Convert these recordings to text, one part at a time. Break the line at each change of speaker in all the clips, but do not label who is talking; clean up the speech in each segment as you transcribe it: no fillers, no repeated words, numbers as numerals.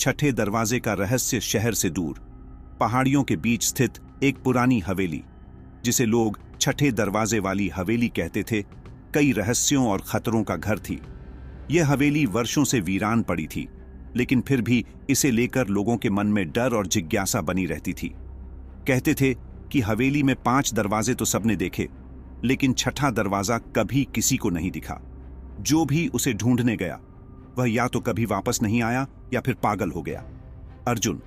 छठे दरवाजे का रहस्य शहर से दूर, पहाड़ियों के बीच स्थित एक पुरानी हवेली, जिसे लोग छठे दरवाजे वाली हवेली कहते थे, कई रहस्यों और खतरों का घर थी। यह हवेली वर्षों से वीरान पड़ी थी, लेकिन फिर भी इसे लेकर लोगों के मन में डर और जिज्ञासा बनी रहती थी। कहते थे कि हवेली में 5 दरवाजे तो सबने देखे, लेकिन छठा दरवाजा कभी किसी को नहीं दिखा। जो भी उसे ढूंढने गया, वह या तो कभी वापस नहीं आया या फिर पागल हो गया। अर्जुन,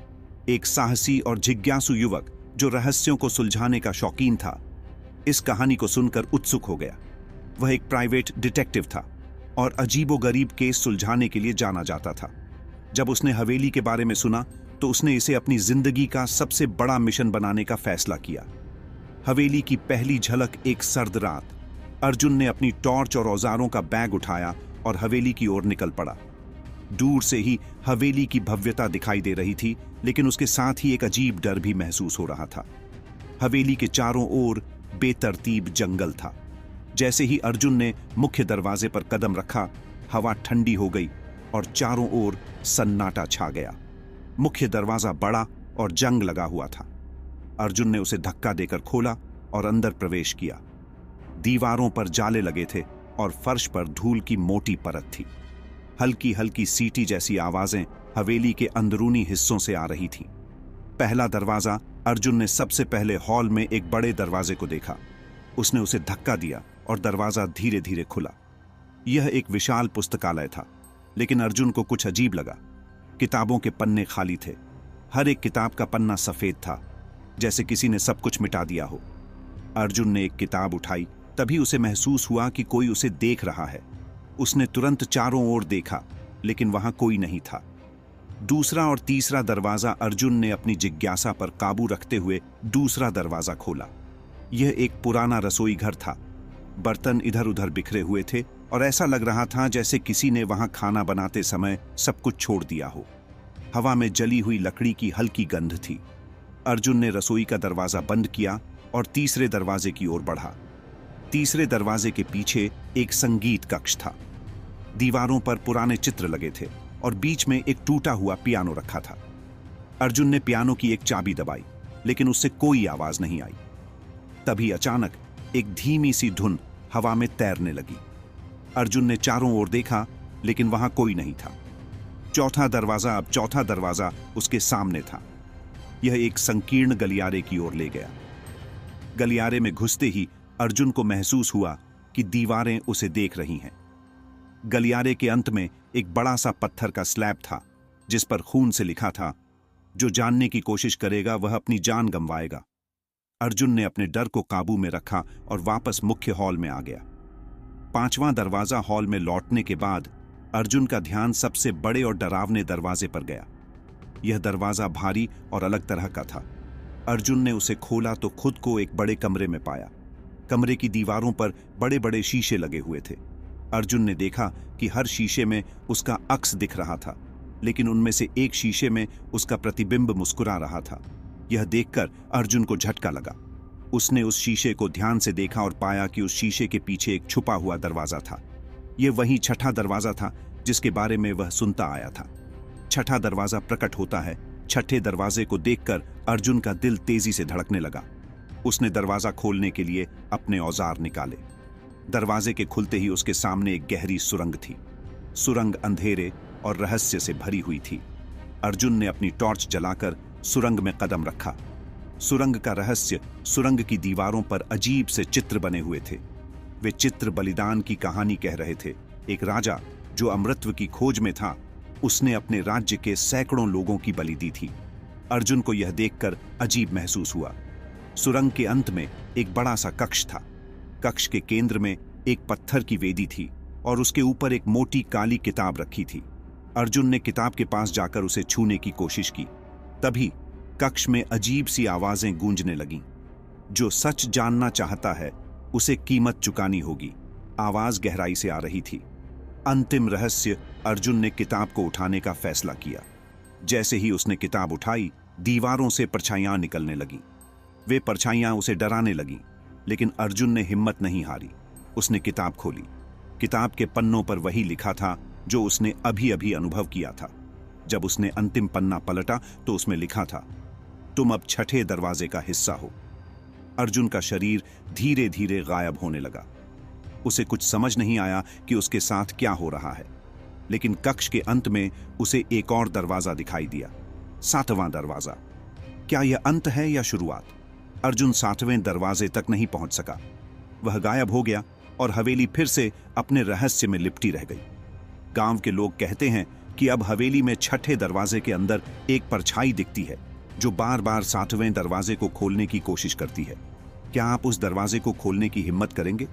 एक साहसी और जिज्ञासु युवक जो रहस्यों को सुलझाने का शौकीन था, इस कहानी को सुनकर उत्सुक हो गया। वह एक प्राइवेट डिटेक्टिव था और अजीबोगरीब केस सुलझाने के लिए जाना जाता था। जब उसने हवेली के बारे में सुना तो उसने इसे अपनी जिंदगी का सबसे बड़ा मिशन बनाने का फैसला किया। हवेली की पहली झलक एक सर्द रात। अर्जुन ने अपनी टॉर्च और औजारों का बैग उठाया और हवेली की ओर निकल पड़ा। दूर से ही हवेली की भव्यता दिखाई दे रही थी, लेकिन उसके साथ ही एक अजीब डर भी महसूस हो रहा था। हवेली के चारों ओर बेतरतीब जंगल था। जैसे ही अर्जुन ने मुख्य दरवाजे पर कदम रखा, हवा ठंडी हो गई और चारों ओर सन्नाटा छा गया। मुख्य दरवाजा बड़ा और जंग लगा हुआ था। अर्जुन ने उसे धक्का देकर खोला और अंदर प्रवेश किया। दीवारों पर जाले लगे थे और फर्श पर धूल की मोटी परत थी। हल्की हल्की सीटी जैसी आवाजें हवेली के अंदरूनी हिस्सों से आ रही थीं। पहला दरवाजा, अर्जुन ने सबसे पहले हॉल में एक बड़े दरवाजे को देखा। उसने उसे धक्का दिया और दरवाजा धीरे धीरे खुला। यह एक विशाल पुस्तकालय था, लेकिन अर्जुन को कुछ अजीब लगा। किताबों के पन्ने खाली थे। हर एक किताब का पन्ना सफेद था, जैसे किसी ने सब कुछ मिटा दिया हो। अर्जुन ने एक किताब उठाई, तभी उसे महसूस हुआ कि कोई उसे देख रहा है। उसने तुरंत चारों ओर देखा, लेकिन वहां कोई नहीं था। दूसरा और तीसरा दरवाजा, अर्जुन ने अपनी जिज्ञासा पर काबू रखते हुए दूसरा दरवाजा खोला। यह एक पुराना रसोई घर था। बर्तन इधर उधर बिखरे हुए थे और ऐसा लग रहा था जैसे किसी ने वहां खाना बनाते समय सब कुछ छोड़ दिया हो। हवा में जली हुई लकड़ी की हल्की गंध थी। अर्जुन ने रसोई का दरवाजा बंद किया और तीसरे दरवाजे की ओर बढ़ा। तीसरे दरवाजे के पीछे एक संगीत कक्ष था। दीवारों पर पुराने चित्र लगे थे और बीच में एक टूटा हुआ पियानो रखा था। अर्जुन ने पियानो की एक चाबी दबाई, लेकिन उससे कोई आवाज नहीं आई। तभी अचानक एक धीमी सी धुन हवा में तैरने लगी। अर्जुन ने चारों ओर देखा, लेकिन वहां कोई नहीं था। चौथा दरवाजा उसके सामने था। यह एक संकीर्ण गलियारे की ओर ले गया। गलियारे में घुसते ही अर्जुन को महसूस हुआ कि दीवारें उसे देख रही हैं। गलियारे के अंत में एक बड़ा सा पत्थर का स्लैब था, जिस पर खून से लिखा था, जो जानने की कोशिश करेगा वह अपनी जान गंवाएगा। अर्जुन ने अपने डर को काबू में रखा और वापस मुख्य हॉल में आ गया। पांचवां दरवाजा हॉल में लौटने के बाद अर्जुन का ध्यान सबसे बड़े और डरावने दरवाजे पर गया। यह दरवाजा भारी और अलग तरह का था। अर्जुन ने उसे खोला तो खुद को एक बड़े कमरे में पाया। कमरे की दीवारों पर बड़े बड़े शीशे लगे हुए थे। अर्जुन ने देखा कि हर शीशे में उसका अक्स दिख रहा था, लेकिन उनमें से एक शीशे में उसका प्रतिबिंब मुस्कुरा रहा था। यह देखकर अर्जुन को झटका लगा। उसने उस शीशे को ध्यान से देखा और पाया कि उस शीशे के पीछे एक छुपा हुआ दरवाजा था। यह वही छठा दरवाजा था जिसके बारे में वह सुनता आया था। छठा दरवाजा प्रकट होता है। छठे दरवाजे को देखकर अर्जुन का दिल तेजी से धड़कने लगा। उसने दरवाजा खोलने के लिए अपने औजार निकाले। दरवाजे के खुलते ही उसके सामने एक गहरी सुरंग थी। सुरंग अंधेरे और रहस्य से भरी हुई थी। अर्जुन ने अपनी टॉर्च जलाकर सुरंग में कदम रखा। सुरंग का रहस्य, सुरंग की दीवारों पर अजीब से चित्र बने हुए थे। वे चित्र बलिदान की कहानी कह रहे थे। एक राजा जो अमृतत्व की खोज में था, उसने अपने राज्य के सैकड़ों लोगों की बलि दी थी। अर्जुन को यह देखकर अजीब महसूस हुआ। सुरंग के अंत में एक बड़ा सा कक्ष था। कक्ष के केंद्र में एक पत्थर की वेदी थी और उसके ऊपर एक मोटी काली किताब रखी थी। अर्जुन ने किताब के पास जाकर उसे छूने की कोशिश की। तभी कक्ष में अजीब सी आवाजें गूंजने लगीं। जो सच जानना चाहता है उसे कीमत चुकानी होगी, आवाज गहराई से आ रही थी। अंतिम रहस्य, अर्जुन ने किताब को उठाने का फैसला किया। जैसे ही उसने किताब उठाई, दीवारों से परछाइयां निकलने लगीं। वे परछाइयां उसे डराने लगीं, लेकिन अर्जुन ने हिम्मत नहीं हारी। उसने किताब खोली। किताब के पन्नों पर वही लिखा था जो उसने अभी अभी अनुभव किया था। जब उसने अंतिम पन्ना पलटा तो उसमें लिखा था, तुम अब छठे दरवाजे का हिस्सा हो। अर्जुन का शरीर धीरे धीरे गायब होने लगा। उसे कुछ समझ नहीं आया कि उसके साथ क्या हो रहा है, लेकिन कक्ष के अंत में उसे एक और दरवाजा दिखाई दिया, 7वां दरवाजा। क्या यह अंत है या शुरुआत? अर्जुन 7वें दरवाजे तक नहीं पहुंच सका। वह गायब हो गया और हवेली फिर से अपने रहस्य में लिपटी रह गई। गांव के लोग कहते हैं कि अब हवेली में छठे दरवाजे के अंदर एक परछाई दिखती है जो बार बार 7वें दरवाजे को खोलने की कोशिश करती है। क्या आप उस दरवाजे को खोलने की हिम्मत करेंगे?